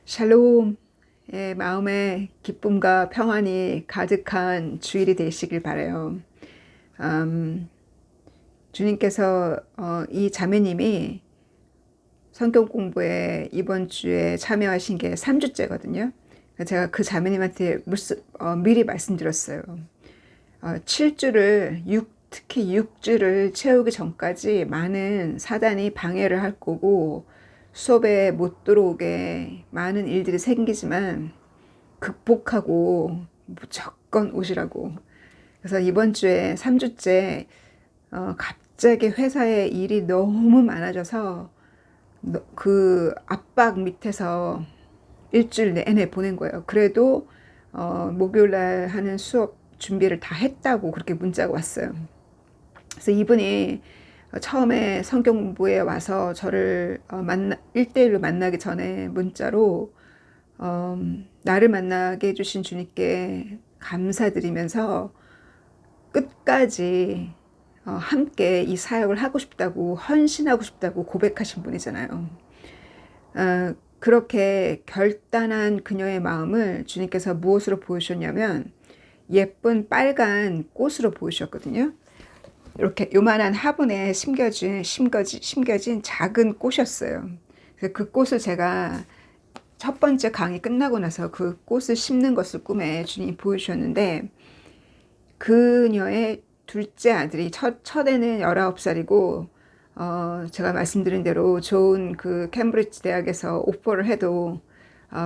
샬롬, 마음에 기쁨과 평안이 가득한 주일이 되시길 바라요. 주님께서 이 자매님이 성경 공부에 이번 주에 참여하신 게 3주째거든요. 제가 그 자매님한테 미리 말씀드렸어요. 7주를 특히 6주를 채우기 전까지 많은 사단이 방해를 할 거고 수업에 못 들어오게 많은 일들이 생기지만 극복하고 무조건 오시라고. 그래서 이번 주에 3주째 갑자기 회사에 일이 너무 많아져서 그 압박 밑에서 일주일 내내 보낸 거예요. 그래도 목요일날 하는 수업 준비를 다 했다고 그렇게 문자가 왔어요. 그래서 이분이 처음에 성경 공부에 와서 저를 1대1로 만나기 전에 문자로 나를 만나게 해주신 주님께 감사드리면서 끝까지 함께 이 사역을 하고 싶다고 헌신하고 싶다고 고백하신 분이잖아요. 그렇게 결단한 그녀의 마음을 주님께서 무엇으로 보여주셨냐면 예쁜 빨간 꽃으로 보여주셨거든요. 이렇게 요만한 화분에 심겨진 작은 꽃이었어요. 그래서 그 꽃을 제가 첫 번째 강의 끝나고 나서 그 꽃을 심는 것을 꿈에 주님이 보여주셨는데, 그녀의 둘째 아들이 첫애는 19살이고 제가 말씀드린 대로 좋은 그 캠브리지 대학에서 오퍼를 해도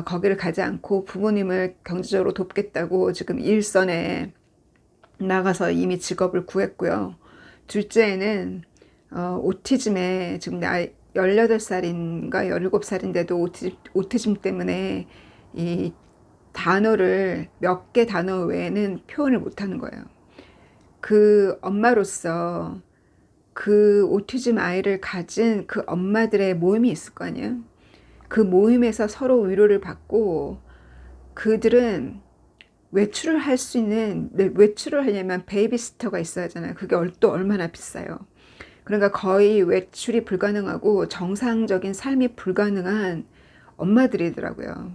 거기를 가지 않고 부모님을 경제적으로 돕겠다고 지금 일선에 나가서 이미 직업을 구했고요. 둘째는 오티즘에 지금 18살인가 17살인데도 오티즘 때문에 이 단어를 몇 개 단어 외에는 표현을 못하는 거예요. 그 엄마로서 그 오티즘 아이를 가진 그 엄마들의 모임이 있을 거 아니에요. 그 모임에서 서로 위로를 받고, 그들은 외출을 할 수 있는, 외출을 하려면 베이비시터가 있어야 하잖아요. 그게 또 얼마나 비싸요. 그러니까 거의 외출이 불가능하고 정상적인 삶이 불가능한 엄마들이더라고요.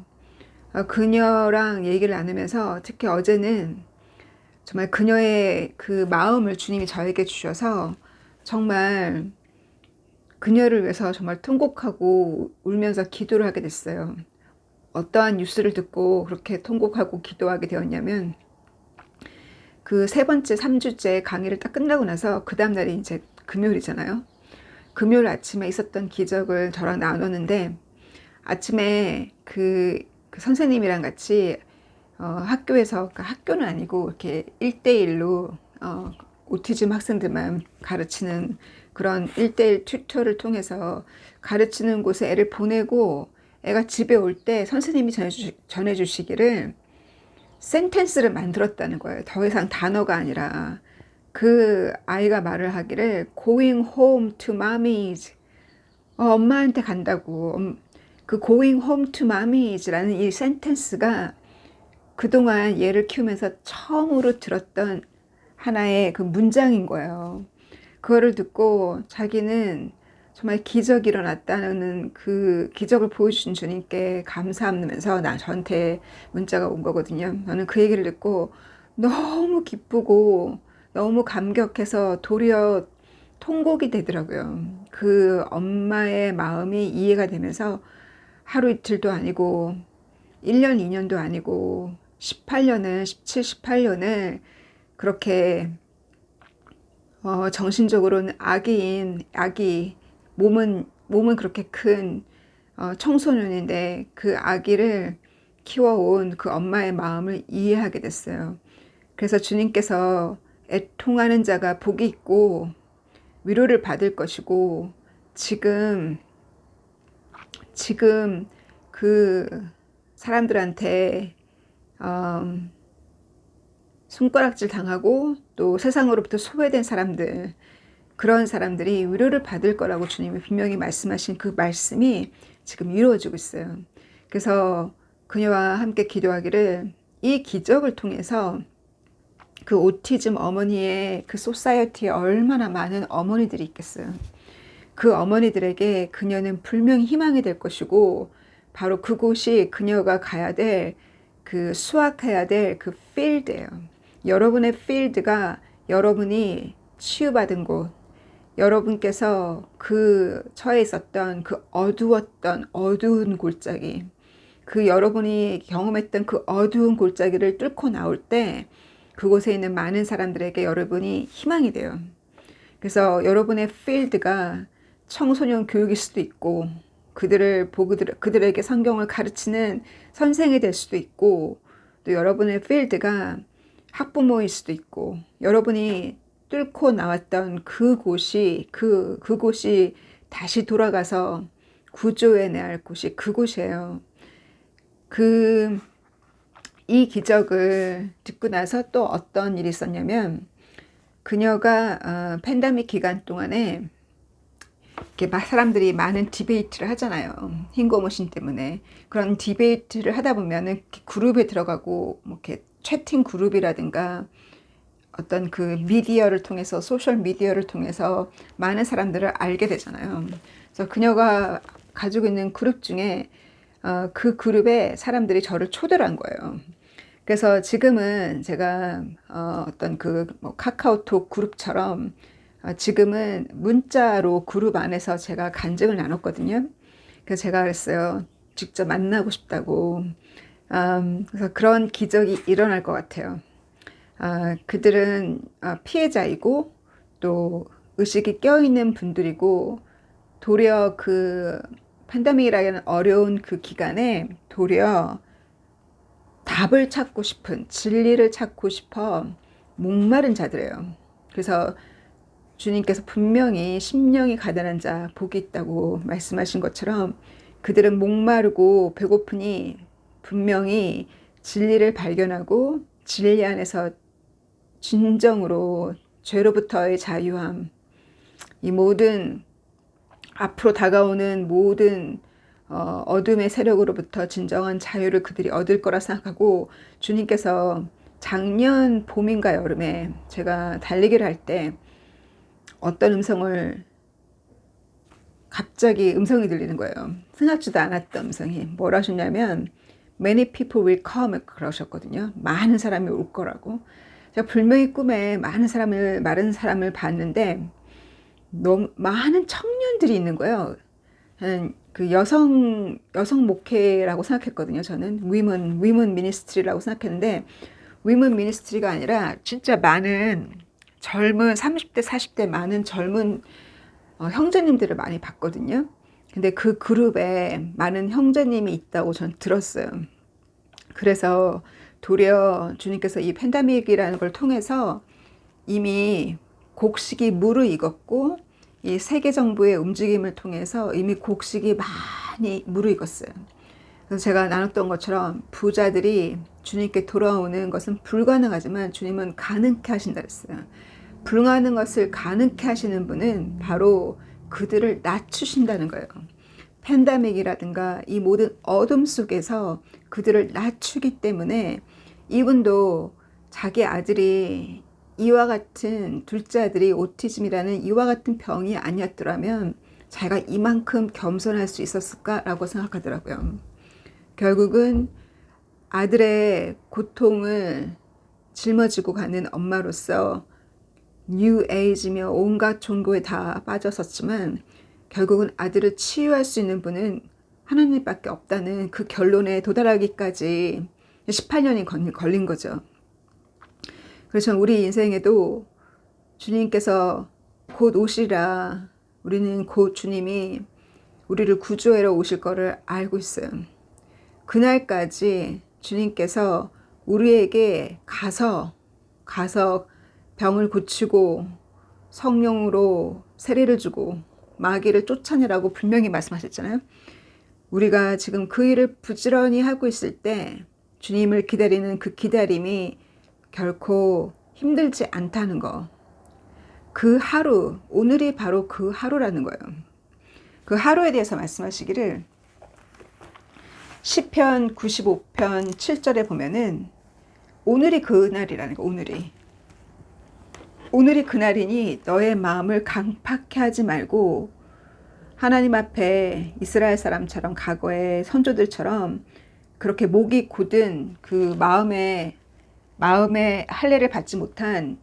그녀랑 얘기를 나누면서 특히 어제는 정말 그녀의 그 마음을 주님이 저에게 주셔서 정말 그녀를 위해서 정말 통곡하고 울면서 기도를 하게 됐어요. 어떠한 뉴스를 듣고 그렇게 통곡하고 기도하게 되었냐면, 그 세 번째 3주째 강의를 딱 끝나고 나서 그 다음날이 이제 금요일이잖아요. 금요일 아침에 있었던 기적을 저랑 나눴는데, 아침에 그 선생님이랑 같이 학교에서, 그러니까 학교는 아니고 이렇게 1대1로 오티즘 학생들만 가르치는 그런 1대1 튜터를 통해서 가르치는 곳에 애를 보내고, 애가 집에 올 때 선생님이 전해주시기를 센텐스를 만들었다는 거예요. 더 이상 단어가 아니라 그 아이가 말을 하기를 going home to mommy's, 엄마한테 간다고. 그 going home to mommy's 라는 이 센텐스가 그동안 얘를 키우면서 처음으로 들었던 하나의 그 문장인 거예요. 그거를 듣고 자기는 정말 기적이 일어났다는 그 기적을 보여주신 주님께 감사하면서 저한테 문자가 온 거거든요. 저는 그 얘기를 듣고 너무 기쁘고 너무 감격해서 도리어 통곡이 되더라고요. 그 엄마의 마음이 이해가 되면서 하루 이틀도 아니고 1년, 2년도 아니고 18년을 그렇게 정신적으로는 아기, 몸은 그렇게 큰 청소년인데 그 아기를 키워온 그 엄마의 마음을 이해하게 됐어요. 그래서 주님께서 애통하는 자가 복이 있고 위로를 받을 것이고, 지금 그 사람들한테 손가락질 당하고 또 세상으로부터 소외된 사람들, 그런 사람들이 위로를 받을 거라고 주님이 분명히 말씀하신 그 말씀이 지금 이루어지고 있어요. 그래서 그녀와 함께 기도하기를 이 기적을 통해서 그 오티즘 어머니의 그 소사이어티에 얼마나 많은 어머니들이 있겠어요. 그 어머니들에게 그녀는 분명히 희망이 될 것이고 바로 그곳이 그녀가 가야 될 그 수확해야 될 그 필드예요. 여러분의 필드가 여러분이 치유받은 곳, 여러분께서 그 처해 있었던 그 어두웠던 어두운 골짜기, 그 여러분이 경험했던 그 어두운 골짜기를 뚫고 나올 때 그곳에 있는 많은 사람들에게 여러분이 희망이 돼요. 그래서 여러분의 필드가 청소년 교육일 수도 있고, 그들을 보고 그들에게 성경을 가르치는 선생이 될 수도 있고, 또 여러분의 필드가 학부모일 수도 있고, 여러분이 뚫고 나왔던 그곳이 다시 돌아가서 구조해내야 할 곳이 그곳이에요. 이 기적을 듣고 나서 또 어떤 일이 있었냐면, 그녀가 팬데믹 기간 동안에 이렇게 사람들이 많은 디베이트를 하잖아요. 흰고무신 때문에. 그런 디베이트를 하다 보면은 그룹에 들어가고 뭐 이렇게 채팅 그룹이라든가 어떤 그 미디어를 통해서, 소셜 미디어를 통해서 많은 사람들을 알게 되잖아요. 그래서 그녀가 가지고 있는 그룹 중에 그 그룹에 사람들이 저를 초대를 한 거예요. 그래서 지금은 제가 어떤 뭐 카카오톡 그룹처럼 지금은 문자로 그룹 안에서 제가 간증을 나눴거든요. 그래서 제가 그랬어요. 직접 만나고 싶다고. 그래서 그런 기적이 일어날 것 같아요. 그들은 피해자이고 또 의식이 껴있는 분들이고, 도리어 그 팬데믹이라는 어려운 그 기간에 도리어 답을 찾고 싶은, 진리를 찾고 싶어 목마른 자들이에요. 그래서 주님께서 분명히 심령이 가난한 자 복이 있다고 말씀하신 것처럼 그들은 목마르고 배고프니 분명히 진리를 발견하고 진리 안에서 진정으로 죄로부터의 자유함, 이 모든 앞으로 다가오는 모든 어둠의 세력으로부터 진정한 자유를 그들이 얻을 거라 생각하고, 주님께서 작년 봄인가 여름에 제가 달리기를 할 때 어떤 갑자기 음성이 들리는 거예요. 생각지도 않았던 음성이. 뭐라 하셨냐면 Many people will come 그러셨거든요. 많은 사람이 올 거라고. 제가 분명히 꿈에 많은 사람을 봤는데 너무 많은 청년들이 있는 거예요. 그 여성 목회라고 생각했거든요. 저는 위먼 미니스트리라고 생각했는데, 위먼 미니스트리가 아니라 진짜 많은 젊은 30대 40대 많은 젊은 형제님들을 많이 봤거든요. 근데 그 그룹에 많은 형제님이 있다고 전 들었어요. 그래서 도리어 주님께서 이 팬데믹이라는 걸 통해서 이미 곡식이 무르익었고, 이 세계 정부의 움직임을 통해서 이미 곡식이 많이 무르익었어요. 그래서 제가 나눴던 것처럼 부자들이 주님께 돌아오는 것은 불가능하지만 주님은 가능케 하신다 그랬어요. 불가능한 것을 가능케 하시는 분은 바로 그들을 낮추신다는 거예요. 팬데믹이라든가 이 모든 어둠 속에서 그들을 낮추기 때문에, 이분도 자기 아들이 이와 같은, 둘째 아들이 오티즘이라는 이와 같은 병이 아니었더라면 자기가 이만큼 겸손할 수 있었을까라고 생각하더라고요. 결국은 아들의 고통을 짊어지고 가는 엄마로서 뉴 에이지며 온갖 종교에 다 빠졌었지만 결국은 아들을 치유할 수 있는 분은 하나님밖에 없다는 그 결론에 도달하기까지 18년이 걸린 거죠. 그래서 우리 인생에도 주님께서 곧 오시라, 우리는 곧 주님이 우리를 구조하러 오실 거를 알고 있어요. 그날까지 주님께서 우리에게 가서 병을 고치고 성령으로 세례를 주고 마귀를 쫓아내라고 분명히 말씀하셨잖아요. 우리가 지금 그 일을 부지런히 하고 있을 때 주님을 기다리는 그 기다림이 결코 힘들지 않다는 거. 그 하루, 오늘이 바로 그 하루라는 거예요. 그 하루에 대해서 말씀하시기를 시편 95편 7절에 보면은 오늘이 그날이라는 거. 오늘이 그날이니 너의 마음을 강팍해 하지 말고 하나님 앞에 이스라엘 사람처럼 과거의 선조들처럼 그렇게 목이 곧은 그 마음에 할례를 받지 못한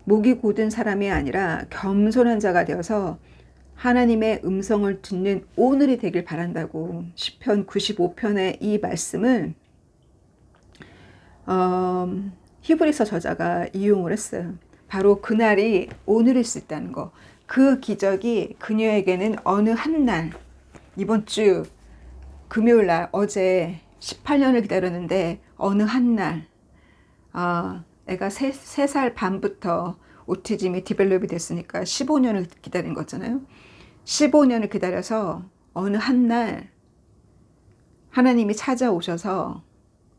목이 곧은 사람이 아니라 겸손한 자가 되어서 하나님의 음성을 듣는 오늘이 되길 바란다고 시편 95편의 이 말씀을 히브리서 저자가 이용을 했어요. 바로 그날이 오늘일 수 있다는 거. 그 기적이 그녀에게는 어느 한 날, 이번 주 금요일 날, 어제 18년을 기다렸는데 어느 한 날, 애가 3살 반부터 오티즘이 디벨롭이 됐으니까 15년을 기다린 거잖아요. 15년을 기다려서 어느 한 날 하나님이 찾아오셔서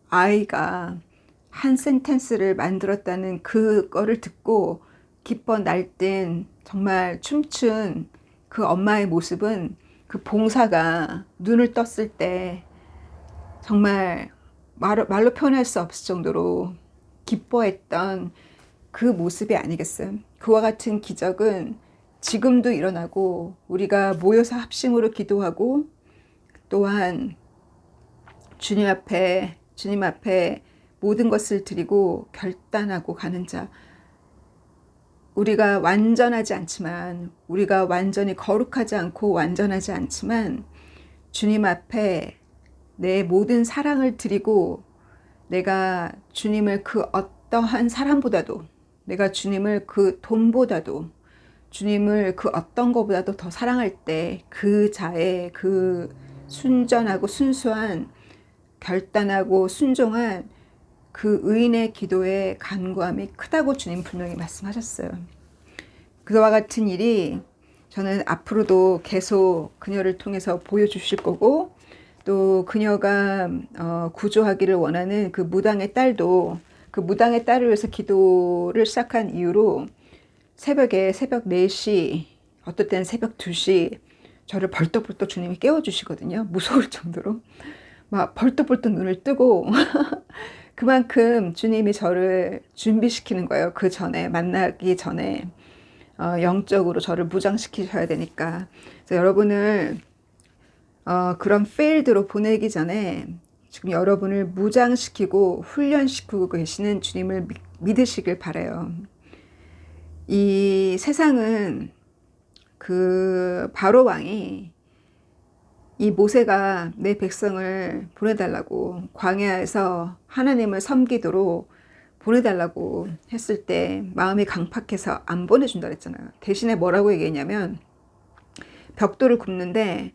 아이가 한 센텐스를 만들었다는 그거를 듣고 기뻐 날뛴 정말 춤춘 그 엄마의 모습은 그 봉사가 눈을 떴을 때 정말 말로 표현할 수 없을 정도로 기뻐했던 그 모습이 아니겠어요? 그와 같은 기적은 지금도 일어나고 우리가 모여서 합심으로 기도하고 또한 주님 앞에 모든 것을 드리고 결단하고 가는 자, 우리가 완전하지 않지만, 우리가 완전히 거룩하지 않고 완전하지 않지만 주님 앞에 내 모든 사랑을 드리고 내가 주님을 그 어떠한 사람보다도, 내가 주님을 그 돈보다도, 주님을 그 어떤 것보다도 더 사랑할 때 그 자의 그 순전하고 순수한 결단하고 순종한 그 의인의 기도의 간구함이 크다고 주님 분명히 말씀하셨어요. 그와 같은 일이 저는 앞으로도 계속 그녀를 통해서 보여주실 거고, 또 그녀가 구조하기를 원하는 그 무당의 딸도 그 무당의 딸을 위해서 기도를 시작한 이후로 새벽 4시, 어떨 때는 새벽 2시 저를 벌떡벌떡 주님이 깨워주시거든요. 무서울 정도로 막 벌떡벌떡 눈을 뜨고 그만큼 주님이 저를 준비시키는 거예요. 그 전에, 만나기 전에 영적으로 저를 무장시키셔야 되니까. 그래서 여러분을 그런 필드로 보내기 전에 지금 여러분을 무장시키고 훈련시키고 계시는 주님을 믿으시길 바라요. 이 세상은 그 바로 왕이 이 모세가 내 백성을 보내달라고, 광야에서 하나님을 섬기도록 보내달라고 했을 때 마음이 강팍해서 안 보내준다 그랬잖아요. 대신에 뭐라고 얘기했냐면 벽돌을 굽는데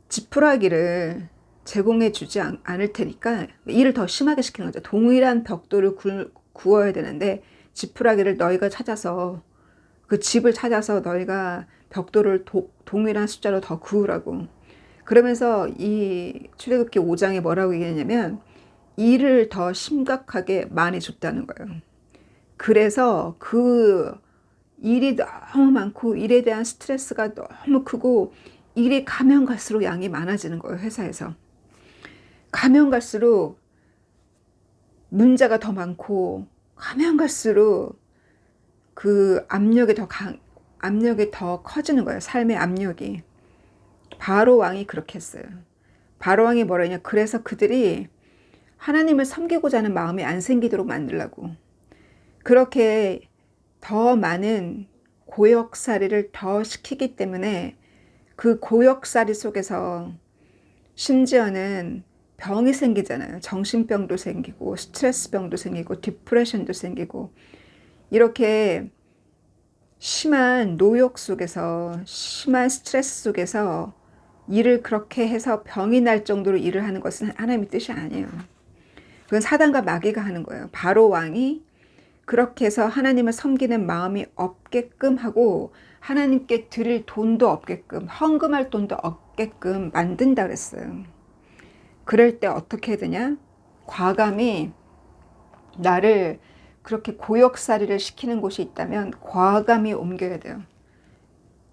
지푸라기를 제공해 주지 않을 테니까 일을 더 심하게 시키는 거죠. 동일한 벽돌을 구워야 되는데 지푸라기를 너희가 찾아서, 그 집을 찾아서 너희가 벽돌을 동일한 숫자로 더 구우라고. 그러면서 이 출애굽기 5장에 뭐라고 얘기했냐면 일을 더 심각하게 많이 줬다는 거예요. 그래서 그 일이 너무 많고 일에 대한 스트레스가 너무 크고 일이 가면 갈수록 양이 많아지는 거예요. 회사에서 가면 갈수록 문제가 더 많고 가면 갈수록 그 압력이 더 커지는 거예요. 삶의 압력이. 바로 왕이 그렇게 했어요. 바로 왕이 뭐라 했냐. 그래서 그들이 하나님을 섬기고자 하는 마음이 안 생기도록 만들라고. 그렇게 더 많은 고역살이를 더 시키기 때문에 그 고역살이 속에서 심지어는 병이 생기잖아요. 정신병도 생기고 스트레스병도 생기고 디프레션도 생기고, 이렇게 심한 노역 속에서, 심한 스트레스 속에서 일을 그렇게 해서 병이 날 정도로 일을 하는 것은 하나님의 뜻이 아니에요. 그건 사단과 마귀가 하는 거예요. 바로 왕이 그렇게 해서 하나님을 섬기는 마음이 없게끔 하고 하나님께 드릴 돈도 없게끔, 헌금할 돈도 없게끔 만든다 그랬어요. 그럴 때 어떻게 해야 되냐? 과감히 나를 그렇게 고역살이를 시키는 곳이 있다면 과감히 옮겨야 돼요.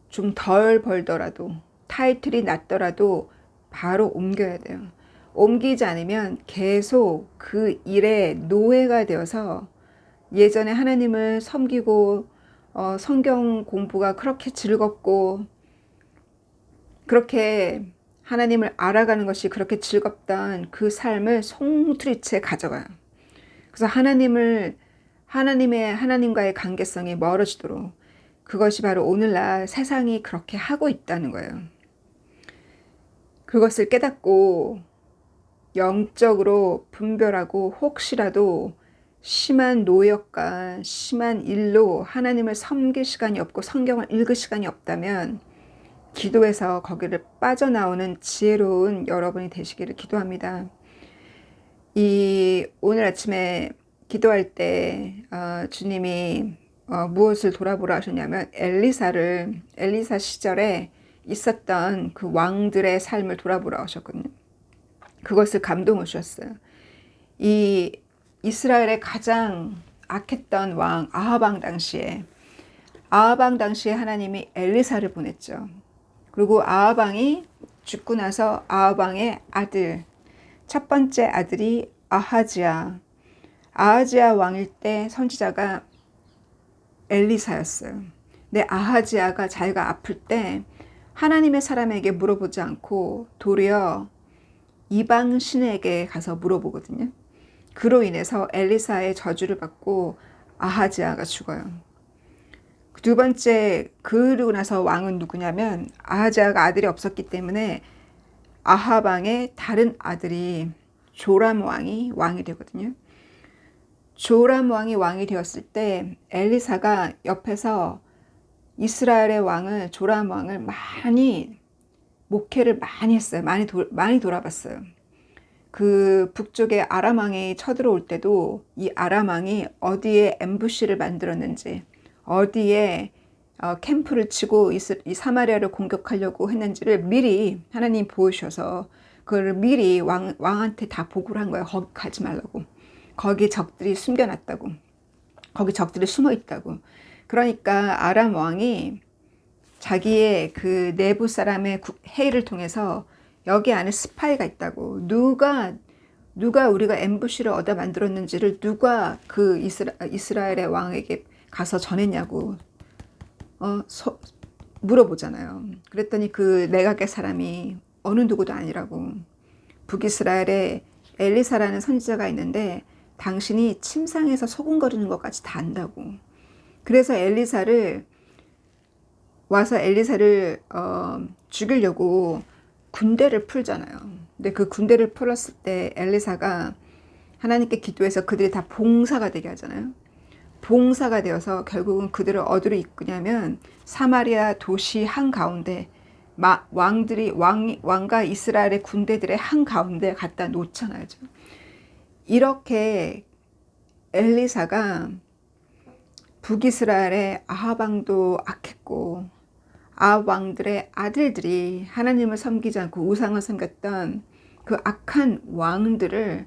좀 덜 벌더라도, 타이틀이 낮더라도 바로 옮겨야 돼요. 옮기지 않으면 계속 그 일에 노예가 되어서, 예전에 하나님을 섬기고 성경 공부가 그렇게 즐겁고 그렇게 하나님을 알아가는 것이 그렇게 즐겁던 그 삶을 송두리째 가져가요. 그래서 하나님과의 관계성이 멀어지도록, 그것이 바로 오늘날 세상이 그렇게 하고 있다는 거예요. 그것을 깨닫고 영적으로 분별하고, 혹시라도 심한 노역과 심한 일로 하나님을 섬길 시간이 없고 성경을 읽을 시간이 없다면 기도해서 거기를 빠져나오는 지혜로운 여러분이 되시기를 기도합니다. 오늘 아침에 기도할 때 주님이 무엇을 돌아보라 하셨냐면, 엘리사 시절에 있었던 그 왕들의 삶을 돌아보라 하셨거든요. 그것을 감동을 주셨어요. 이 이스라엘의 가장 악했던 왕 아합 왕 당시에 하나님이 엘리사를 보냈죠. 그리고 아합 왕이 죽고 나서 아합 왕의 아들, 첫 번째 아들이 아하지야 왕일 때 선지자가 엘리사였어요. 근데 아하지야가 자기가 아플 때 하나님의 사람에게 물어보지 않고 도리어 이방 신에게 가서 물어보거든요. 그로 인해서 엘리사의 저주를 받고 아하지야가 죽어요. 두 번째, 그러고 나서 왕은 누구냐면, 아하지야가 아들이 없었기 때문에 아합 왕의 다른 아들이 조람 왕이 왕이 되거든요. 조람 왕이 왕이 되었을 때 엘리사가 옆에서 이스라엘의 왕을, 조람 왕을 많이 목회를 많이 했어요. 많이 돌아봤어요. 그 북쪽에 아람 왕이 쳐들어올 때도 이 아람 왕이 어디에 엠부시를 만들었는지, 어디에 캠프를 치고 이 사마리아를 공격하려고 했는지를 미리 하나님 보여주셔서 그걸 미리 왕한테 다 보고를 한 거예요. 거기 가지 말라고. 거기 적들이 숨겨놨다고. 거기 적들이 숨어 있다고. 그러니까 아람 왕이 자기의 그 내부 사람의 회의를 통해서 여기 안에 스파이가 있다고, 누가 우리가 엠부시를 얻어 만들었는지를 누가 그 이스라엘의 왕에게 가서 전했냐고 물어보잖아요. 그랬더니 그 내각의 사람이 어느 누구도 아니라고, 북이스라엘에 엘리사라는 선지자가 있는데 당신이 침상에서 소곤거리는 것까지 다 안다고. 그래서 엘리사를 죽이려고 군대를 풀잖아요. 근데 그 군대를 풀었을 때 엘리사가 하나님께 기도해서 그들이 다 봉사가 되게 하잖아요. 봉사가 되어서 결국은 그들을 어디로 이끄냐면 사마리아 도시 한가운데, 왕과 이스라엘의 군대들의 한가운데 갖다 놓잖아요. 이렇게 엘리사가 북이스라엘의 아합 왕도 악했고, 아합 왕들의 아들들이 하나님을 섬기지 않고 우상을 섬겼던 그 악한 왕들을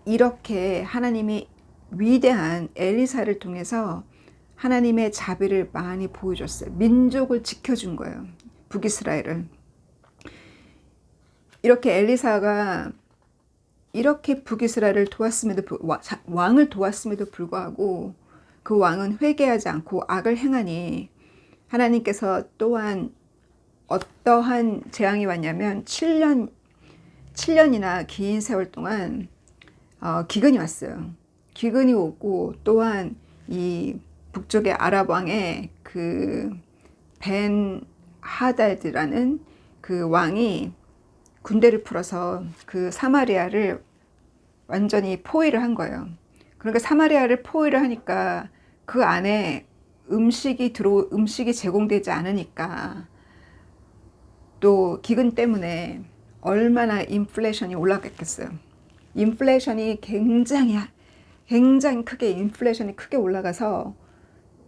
이렇게 하나님이 위대한 엘리사를 통해서 하나님의 자비를 많이 보여줬어요. 민족을 지켜준 거예요. 북이스라엘을. 이렇게 엘리사가 이렇게 북이스라엘을 왕을 도왔음에도 불구하고 그 왕은 회개하지 않고 악을 행하니 하나님께서 또한 어떠한 재앙이 왔냐면 7년이나 긴 세월 동안 기근이 왔어요. 기근이 오고, 또한 이 북쪽의 아랍 왕의 그 벤 하달드라는 그 왕이 군대를 풀어서 그 사마리아를 완전히 포위를 한 거예요. 그러니까 사마리아를 포위를 하니까 그 안에 음식이 제공되지 않으니까, 또 기근 때문에 얼마나 인플레이션이 올라갔겠어요. 인플레이션이 굉장히 크게 올라가서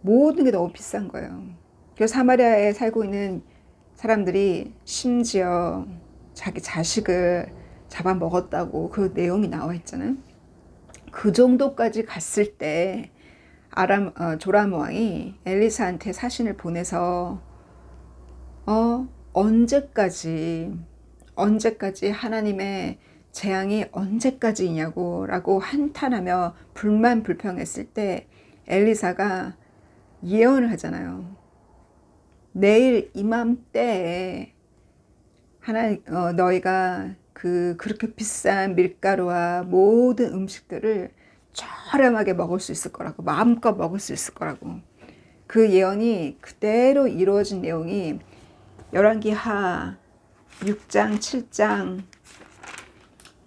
모든 게 너무 비싼 거예요. 그래서 사마리아에 살고 있는 사람들이 심지어 자기 자식을 잡아먹었다고 그 내용이 나와 있잖아요. 그 정도까지 갔을 때 조람 왕이 엘리사한테 사신을 보내서 언제까지 하나님의 재앙이 언제까지이냐고 라고 한탄하며 불평했을 때 엘리사가 예언을 하잖아요. 내일 이맘때에 너희가 그렇게 비싼 밀가루와 모든 음식들을 저렴하게 먹을 수 있을 거라고, 마음껏 먹을 수 있을 거라고. 그 예언이 그대로 이루어진 내용이 열왕기하 6장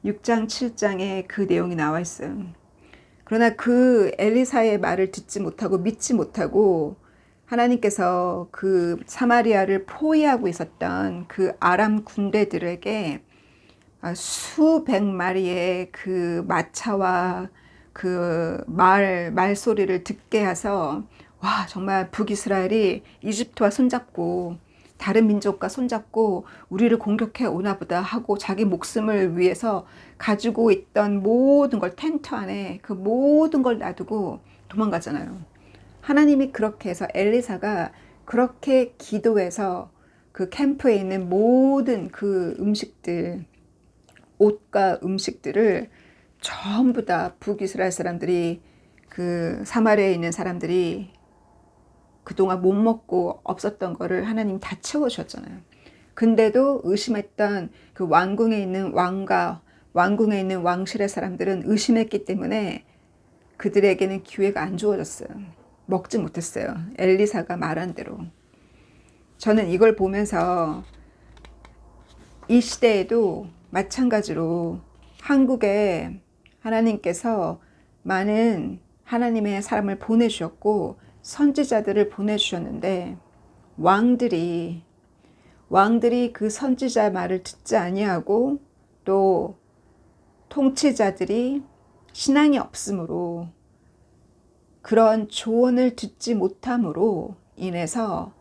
7장에 그 내용이 나와 있어요. 그러나 그 엘리사의 말을 듣지 못하고 믿지 못하고 하나님께서 그 사마리아를 포위하고 있었던 그 아람 군대들에게 수백 마리의 그 마차와 그 말소리를 듣게 해서 와, 정말 북이스라엘이 이집트와 손잡고 다른 민족과 손잡고 우리를 공격해 오나 보다 하고 자기 목숨을 위해서 가지고 있던 모든 걸 텐트 안에 그 모든 걸 놔두고 도망가잖아요. 하나님이 그렇게 해서 엘리사가 그렇게 기도해서 그 캠프에 있는 모든 그 음식들, 옷과 음식들을 전부 다 북이스라엘 사람들이, 그 사마리아에 있는 사람들이 그동안 못 먹고 없었던 거를 하나님 다 채워주셨잖아요. 근데도 의심했던 그 왕궁에 있는 왕과 왕궁에 있는 왕실의 사람들은 의심했기 때문에 그들에게는 기회가 안 주어졌어요. 먹지 못했어요. 엘리사가 말한 대로. 저는 이걸 보면서 이 시대에도 마찬가지로 한국에 하나님께서 많은 하나님의 사람을 보내주셨고 선지자들을 보내주셨는데 왕들이 그 선지자 말을 듣지 아니하고 또 통치자들이 신앙이 없으므로 그런 조언을 듣지 못함으로 인해서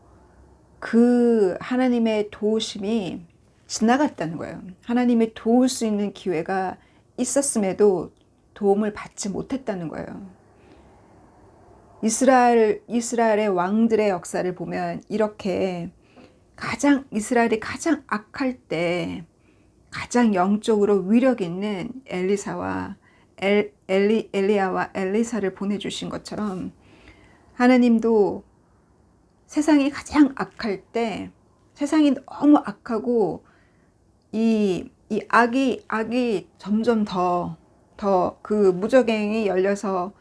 그 하나님의 도우심이 지나갔다는 거예요. 하나님이 도울 수 있는 기회가 있었음에도 도움을 받지 못했다는 거예요. 이스라엘의 왕들의 역사를 보면 이렇게 이스라엘이 가장 악할 때 가장 영적으로 위력 있는 엘리사와 엘리야와 엘리사를 보내주신 것처럼 하나님도 세상이 가장 악할 때, 세상이 너무 악하고 이 악이 점점 더 그 무저갱이 열려서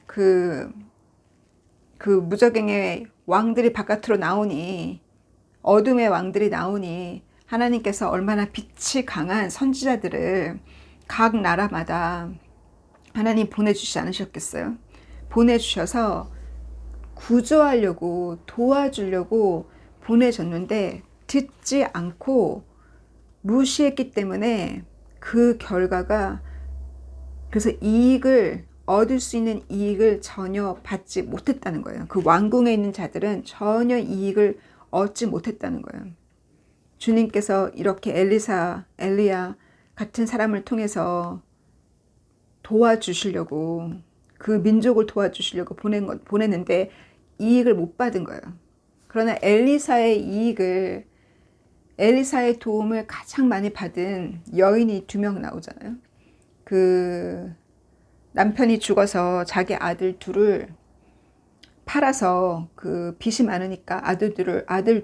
그 무저갱의 왕들이 바깥으로 나오니, 어둠의 왕들이 나오니 하나님께서 얼마나 빛이 강한 선지자들을 각 나라마다 하나님 보내주시지 않으셨겠어요? 보내주셔서 구조하려고 도와주려고 보내줬는데 듣지 않고 무시했기 때문에 그 결과가, 그래서 얻을 수 있는 이익을 전혀 받지 못했다는 거예요. 그 왕궁에 있는 자들은 전혀 이익을 얻지 못했다는 거예요. 주님께서 이렇게 엘리야 같은 사람을 통해서 도와주시려고, 그 민족을 도와주시려고 보냈는데 이익을 못 받은 거예요. 그러나 엘리사의 도움을 가장 많이 받은 여인이 2명 나오잖아요. 그 남편이 죽어서 자기 아들 둘을 팔아서 그 빚이 많으니까 아들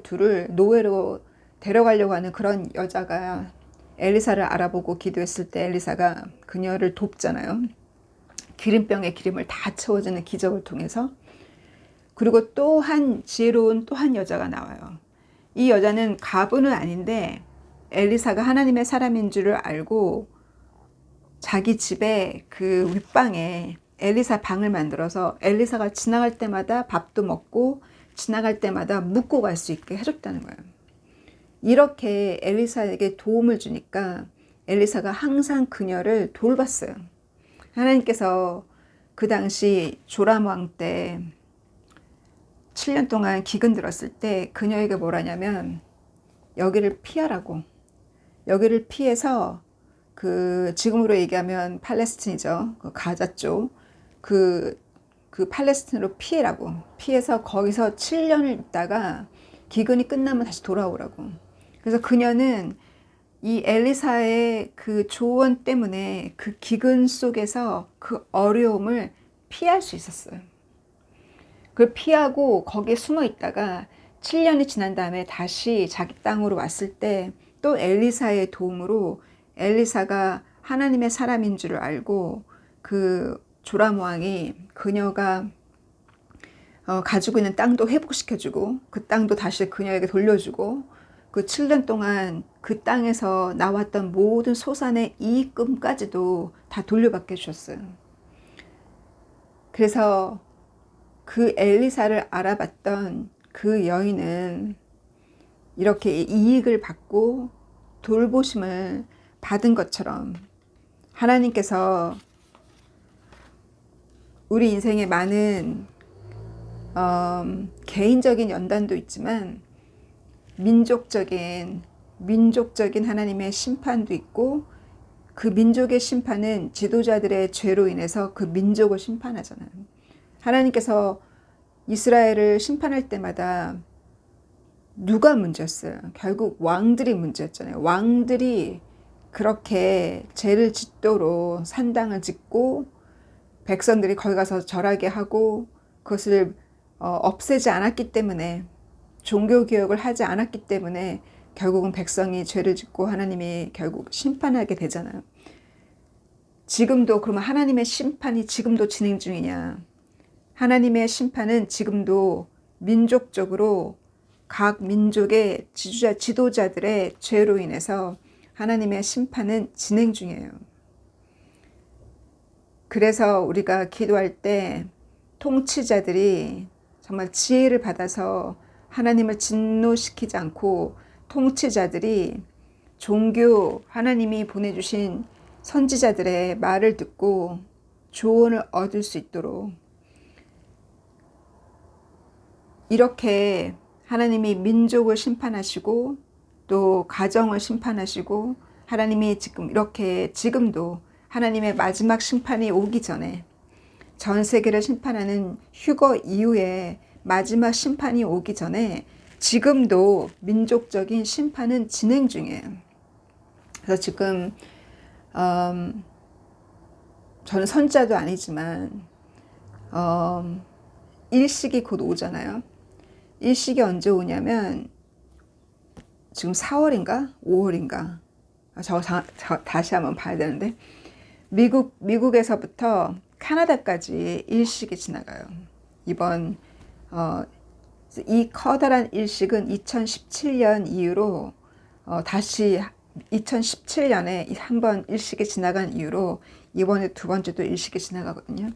둘을 노예로 데려가려고 하는 그런 여자가 엘리사를 알아보고 기도했을 때 엘리사가 그녀를 돕잖아요. 기름병에 기름을 다 채워주는 기적을 통해서. 그리고 지혜로운 또 한 여자가 나와요. 이 여자는 가부는 아닌데 엘리사가 하나님의 사람인 줄을 알고 자기 집에 그 윗방에 엘리사 방을 만들어서 엘리사가 지나갈 때마다 밥도 먹고 지나갈 때마다 묵고 갈 수 있게 해줬다는 거예요. 이렇게 엘리사에게 도움을 주니까 엘리사가 항상 그녀를 돌봤어요. 하나님께서 그 당시 조람 왕 때 7년 동안 기근 들었을 때 그녀에게 뭐라냐면 여기를 피하라고, 여기를 피해서 그 지금으로 얘기하면 팔레스틴이죠. 그 가자 쪽 그 팔레스틴으로 피해서 거기서 7년을 있다가 기근이 끝나면 다시 돌아오라고. 그래서 그녀는 이 엘리사의 그 조언 때문에 그 기근 속에서 그 어려움을 피할 수 있었어요. 그걸 피하고 거기에 숨어 있다가 7년이 지난 다음에 다시 자기 땅으로 왔을 때 또 엘리사의 도움으로 엘리사가 하나님의 사람인 줄 알고 그 조람 왕이 그녀가 가지고 있는 땅도 회복시켜주고 그 땅도 다시 그녀에게 돌려주고 그 7년 동안 그 땅에서 나왔던 모든 소산의 이익금까지도 다 돌려받게 해주셨어요. 그래서 그 엘리사를 알아봤던 그 여인은 이렇게 이익을 받고 돌보심을 받은 것처럼 하나님께서 우리 인생에 많은 개인적인 연단도 있지만 민족적인 하나님의 심판도 있고 그 민족의 심판은 지도자들의 죄로 인해서 그 민족을 심판하잖아요. 하나님께서 이스라엘을 심판할 때마다 누가 문제였어요? 결국 왕들이 문제였잖아요. 왕들이 그렇게 죄를 짓도록 산당을 짓고 백성들이 거기 가서 절하게 하고 그것을 없애지 않았기 때문에 종교개혁을 하지 않았기 때문에 결국은 백성이 죄를 짓고 하나님이 결국 심판하게 되잖아요. 지금도 그러면 하나님의 심판이 지금도 진행 중이냐? 하나님의 심판은 지금도 민족적으로 각 민족의 지도자들의 죄로 인해서 하나님의 심판은 진행 중이에요. 그래서 우리가 기도할 때 통치자들이 정말 지혜를 받아서 하나님을 진노시키지 않고 통치자들이 종교 하나님이 보내주신 선지자들의 말을 듣고 조언을 얻을 수 있도록 이렇게 하나님이 민족을 심판하시고 또 가정을 심판하시고 하나님이 지금도 하나님의 마지막 심판이 오기 전에 전 세계를 심판하는 휴거 이후에 마지막 심판이 오기 전에 지금도 민족적인 심판은 진행 중이에요. 그래서 지금 저는 선자도 아니지만 일식이 곧 오잖아요. 일식이 언제 오냐면 지금 4월인가 5월인가 다시 한번 봐야 되는데 미국에서부터 캐나다까지 일식이 지나가요. 이번 이 커다란 일식은 2017년 이후로 다시 2017년에 한 번 일식이 지나간 이후로 이번에 두 번째도 일식이 지나가거든요.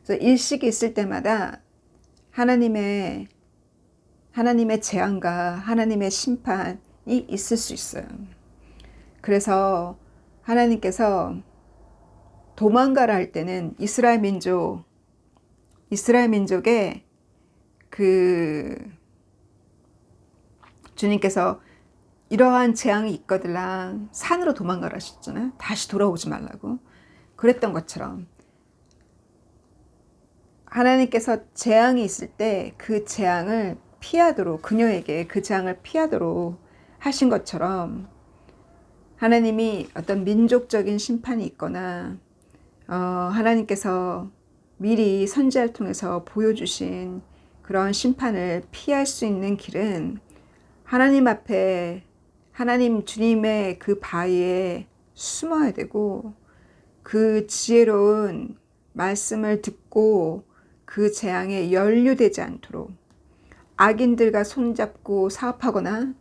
그래서 일식이 있을 때마다 하나님의 재앙과 하나님의 심판이 있을 수 있어요. 그래서 하나님께서 도망가라 할 때는 이스라엘 민족의 주님께서 이러한 재앙이 있거들랑 산으로 도망가라 하셨잖아요. 다시 돌아오지 말라고. 그랬던 것처럼 하나님께서 재앙이 있을 때 그 재앙을 피하도록 그녀에게 그 재앙을 피하도록 하신 것처럼 하나님이 어떤 민족적인 심판이 있거나 하나님께서 미리 선지자를 통해서 보여주신 그런 심판을 피할 수 있는 길은 하나님 앞에 하나님 주님의 그 바위에 숨어야 되고 그 지혜로운 말씀을 듣고 그 재앙에 연루되지 않도록 악인들과 손잡고 사업하거나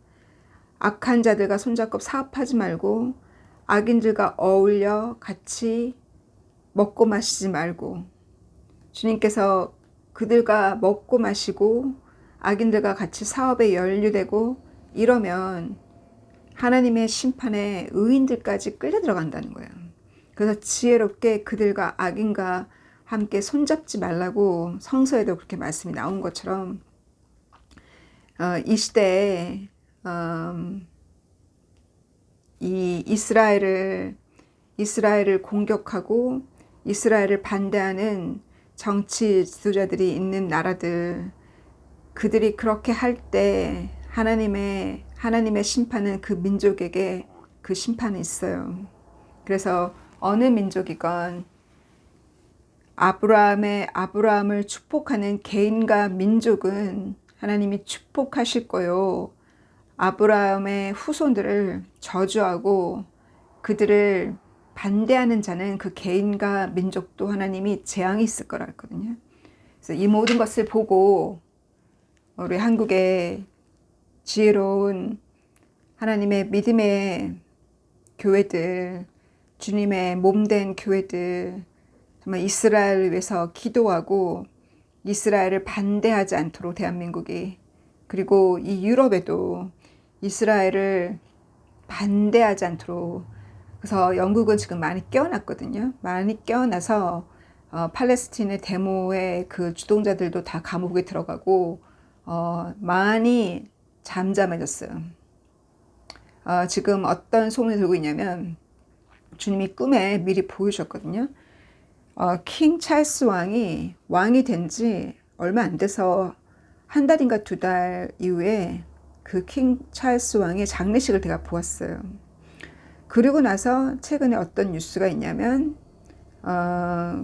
악한 자들과 손잡고 사업하지 말고 악인들과 어울려 같이 먹고 마시지 말고 주님께서 그들과 먹고 마시고 악인들과 같이 사업에 연루되고 이러면 하나님의 심판에 의인들까지 끌려 들어간다는 거예요. 그래서 지혜롭게 그들과 악인과 함께 손잡지 말라고 성서에도 그렇게 말씀이 나온 것처럼 이 시대에 이 이스라엘을 공격하고 이스라엘을 반대하는 정치 지도자들이 있는 나라들 그들이 그렇게 할 때 하나님의 심판은 그 민족에게 그 심판이 있어요. 그래서 어느 민족이건 아브라함을 축복하는 개인과 민족은 하나님이 축복하실 거요. 아브라함의 후손들을 저주하고 그들을 반대하는 자는 그 개인과 민족도 하나님이 재앙이 있을 거라 했거든요. 그래서 이 모든 것을 보고 우리 한국의 지혜로운 하나님의 믿음의 교회들, 주님의 몸된 교회들, 정말 이스라엘을 위해서 기도하고 이스라엘을 반대하지 않도록 대한민국이, 그리고 이 유럽에도 이스라엘을 반대하지 않도록. 그래서 영국은 지금 많이 깨어났거든요. 많이 깨어나서 팔레스틴의 데모의 그 주동자들도 다 감옥에 들어가고 많이 잠잠해졌어요. 지금 어떤 소문이 돌고 있냐면 주님이 꿈에 미리 보여주셨거든요. 킹 찰스 왕이 된 지 얼마 안 돼서 한 달인가 2달 이후에 그 킹 찰스 왕의 장례식을 제가 보았어요. 그리고 나서 최근에 어떤 뉴스가 있냐면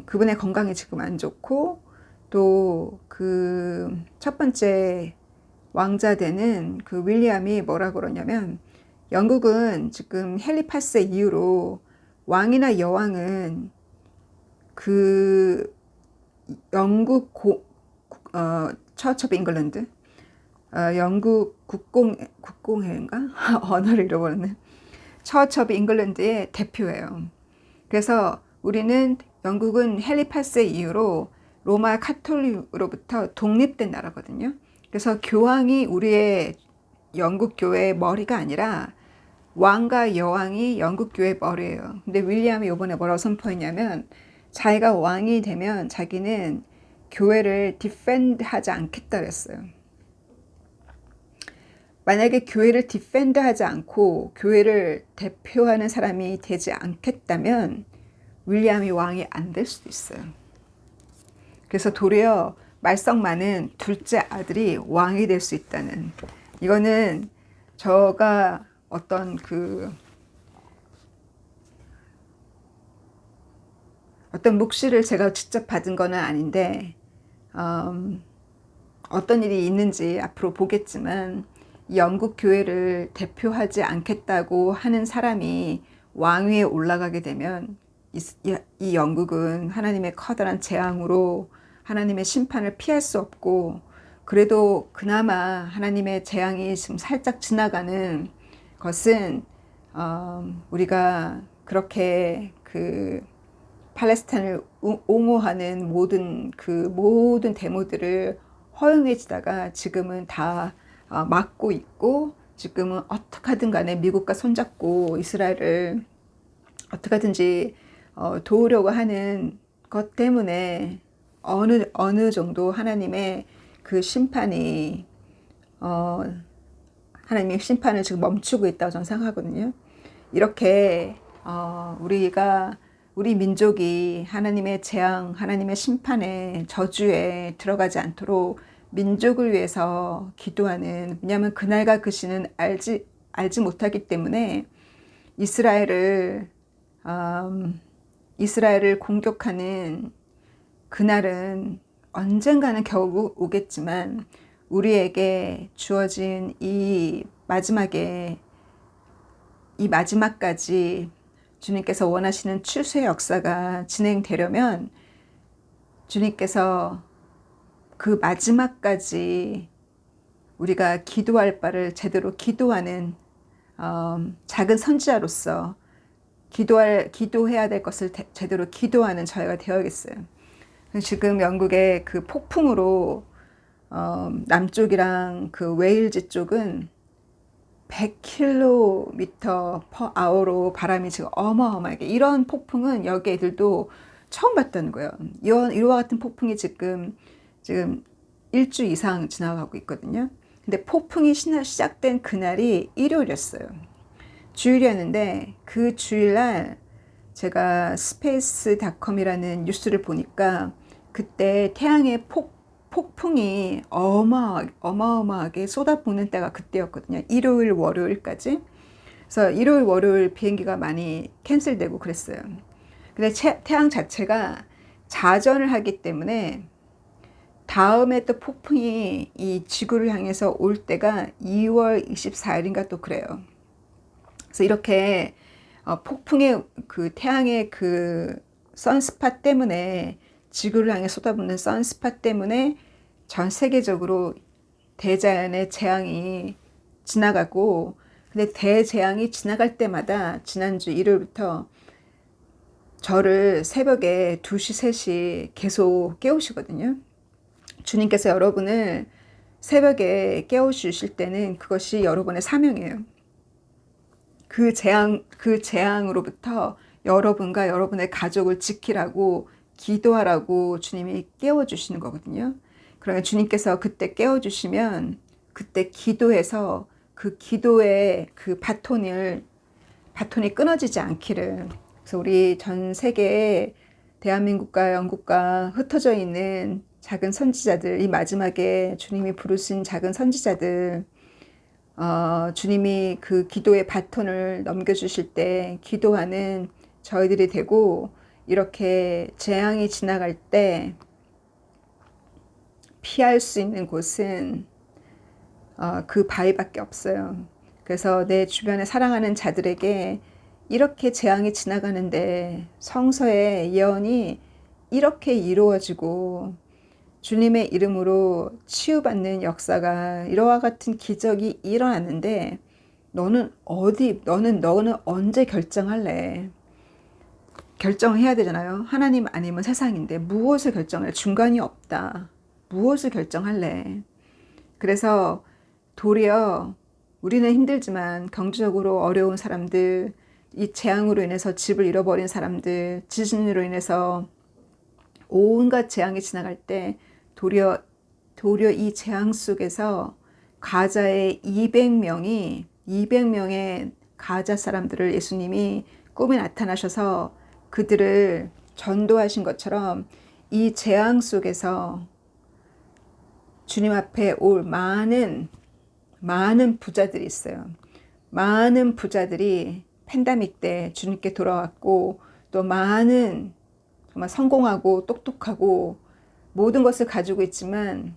그분의 건강이 지금 안 좋고 또 그 첫 번째 왕자 되는 그 윌리엄이 뭐라 그러냐면 영국은 지금 헨리 8세 이후로 왕이나 여왕은 그 영국 처치 오브 잉글랜드, 영국 국공회인가 언어를 잃어버렸네. 처치 오브 잉글랜드의 대표예요. 그래서 우리는 영국은 헨리 8세 이후로 로마 카톨릭으로부터 독립된 나라거든요. 그래서 교황이 우리의 영국 교회의 머리가 아니라 왕과 여왕이 영국 교회의 머리예요. 근데 윌리엄이 이번에 뭐라고 선포했냐면 자기가 왕이 되면 자기는 교회를 디펜드하지 않겠다 그랬어요. 만약에 교회를 디펜드하지 않고 교회를 대표하는 사람이 되지 않겠다면 윌리엄이 왕이 안 될 수도 있어요. 그래서 도리어 말썽 많은 둘째 아들이 왕이 될 수 있다는, 이거는 저가 어떤 묵시를 제가 직접 받은 거는 아닌데 어떤 일이 있는지 앞으로 보겠지만 영국 교회를 대표하지 않겠다고 하는 사람이 왕위에 올라가게 되면 이 영국은 하나님의 커다란 재앙으로 하나님의 심판을 피할 수 없고, 그래도 그나마 하나님의 재앙이 지금 살짝 지나가는 것은 우리가 그렇게 그 팔레스타인을 옹호하는 모든 데모들을 허용해지다가 지금은 다 막고 있고, 지금은 어떻게든 간에 미국과 손잡고 이스라엘을 어떻게든지 도우려고 하는 것 때문에 어느 정도 하나님의 그 심판이 하나님의 심판을 지금 멈추고 있다고 저는 생각하거든요. 이렇게 우리 민족이 하나님의 재앙, 하나님의 심판에 저주에 들어가지 않도록 민족을 위해서 기도하는, 왜냐하면 그날과 그 시는 알지 못하기 때문에 이스라엘을 공격하는 그날은 언젠가는 겨우 오겠지만 우리에게 주어진 이 마지막까지 주님께서 원하시는 추수의 역사가 진행되려면 주님께서 그 마지막까지 우리가 기도할 바를 제대로 기도하는 작은 선지자로서 기도해야 될 것을 제대로 기도하는 저희가 되어야겠어요. 지금 영국의 그 폭풍으로 남쪽이랑 그 웨일즈 쪽은 100km/h로 바람이 지금 어마어마하게, 이런 폭풍은 여기 애들도 처음 봤다는 거예요. 이와 같은 폭풍이 지금 일주 이상 지나가고 있거든요. 근데 폭풍이 시작된 그날이 일요일이었어요. 주일이었는데 그 주일날 제가 스페이스닷컴이라는 뉴스를 보니까 그때 태양의 폭풍이 어마어마하게 쏟아붓는 때가 그때였거든요. 일요일, 월요일까지. 그래서 일요일, 월요일 비행기가 많이 캔슬되고 그랬어요. 근데 태양 자체가 자전을 하기 때문에 다음에 또 폭풍이 이 지구를 향해서 올 때가 2월 24일인가 또 그래요. 그래서 이렇게 폭풍의 그 태양의 그 선스팟 때문에, 지구를 향해 쏟아붓는 선스팟 때문에 전 세계적으로 대자연의 재앙이 지나가고, 근데 대재앙이 지나갈 때마다 지난주 일요일부터 저를 새벽에 2시, 3시 계속 깨우시거든요. 주님께서 여러분을 새벽에 깨워주실 때는 그것이 여러분의 사명이에요. 그 재앙으로부터 여러분과 여러분의 가족을 지키라고, 기도하라고 주님이 깨워주시는 거거든요. 그러면 주님께서 그때 깨워주시면 그때 기도해서 그 기도의 그 바톤이 끊어지지 않기를. 그래서 우리 전 세계에 대한민국과 영국과 흩어져 있는 작은 선지자들, 이 마지막에 주님이 부르신 작은 선지자들, 주님이 그 기도의 바톤을 넘겨주실 때 기도하는 저희들이 되고, 이렇게 재앙이 지나갈 때 피할 수 있는 곳은 그 바위밖에 없어요. 그래서 내 주변에 사랑하는 자들에게 이렇게 재앙이 지나가는데 성서의 예언이 이렇게 이루어지고 주님의 이름으로 치유받는 역사가, 이와 같은 기적이 일어났는데 너는 언제 결정할래? 결정해야 되잖아요. 하나님 아니면 세상인데 무엇을 결정할래? 중간이 없다. 무엇을 결정할래? 그래서 도리어 우리는 힘들지만 경제적으로 어려운 사람들, 이 재앙으로 인해서 집을 잃어버린 사람들, 지진으로 인해서 온갖 재앙이 지나갈 때 도리어 이 재앙 속에서 가자의 200명의 가자 사람들을 예수님이 꿈에 나타나셔서 그들을 전도하신 것처럼, 이 재앙 속에서 주님 앞에 올 많은 부자들이 있어요. 많은 부자들이 팬데믹 때 주님께 돌아왔고, 또 많은 정말 성공하고 똑똑하고 모든 것을 가지고 있지만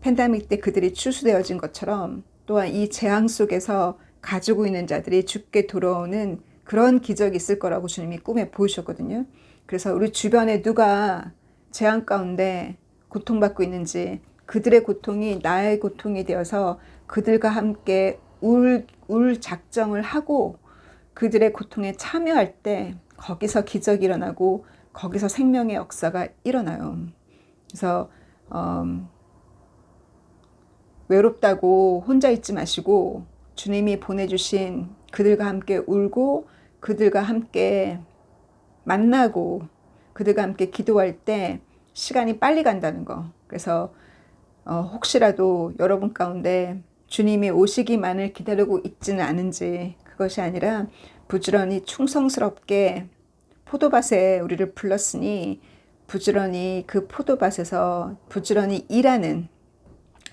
팬데믹 때 그들이 추수되어진 것처럼, 또한 이 재앙 속에서 가지고 있는 자들이 죽게 돌아오는 그런 기적이 있을 거라고 주님이 꿈에 보이셨거든요. 그래서 우리 주변에 누가 재앙 가운데 고통받고 있는지, 그들의 고통이 나의 고통이 되어서 그들과 함께 울 작정을 하고 그들의 고통에 참여할 때 거기서 기적이 일어나고 거기서 생명의 역사가 일어나요. 그래서 외롭다고 혼자 있지 마시고 주님이 보내주신 그들과 함께 울고 그들과 함께 만나고 그들과 함께 기도할 때 시간이 빨리 간다는 거. 그래서 혹시라도 여러분 가운데 주님이 오시기만을 기다리고 있지는 않은지, 그것이 아니라 부지런히 충성스럽게 포도밭에 우리를 불렀으니 부지런히 그 포도밭에서 부지런히 일하는,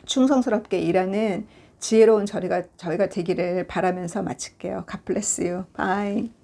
충성스럽게 일하는 지혜로운 저희가 되기를 바라면서 마칠게요. God bless you. Bye.